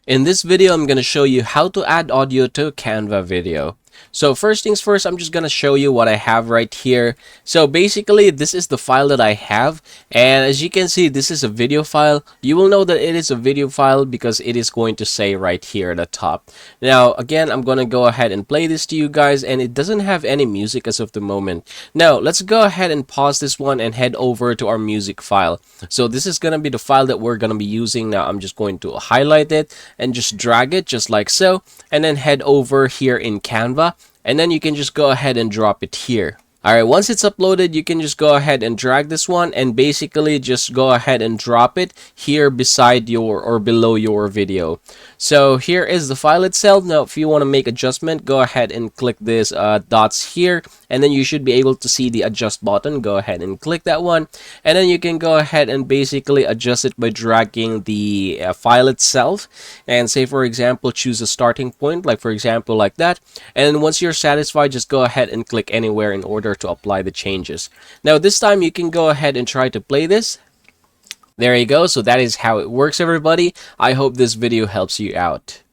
In this video, I'm going to show you how to add audio to Canva video. So first things first, I'm just going to show you what I have right here. So basically, this is the file that I have. And as you can see, this is a video file. You will know that it is a video file because it is going to say right here at the top. Now, again, I'm going to go ahead and play this to you guys. And it doesn't have any music as of the moment. Now, let's go ahead and pause this one and head over to our music file. So this is going to be the file that we're going to be using. Now, I'm just going to highlight it and just drag it just like so, and then head over here in Canva, and then you can just go ahead and drop it here. Alright, once it's uploaded, you can just go ahead and drag this one and basically just go ahead and drop it here beside your or below your video. So here is the file itself. Now, if you want to make adjustment, go ahead and click this dots here, and then you should be able to see the adjust button. Go ahead and click that one, and then you can go ahead and basically adjust it by dragging the file itself, and say for example choose a starting point, like for example like that, and once you're satisfied, just go ahead and click anywhere in order to apply the changes. Now this time you can go ahead and try to play this. There you go. So that is how it works, everybody. I hope this video helps you out.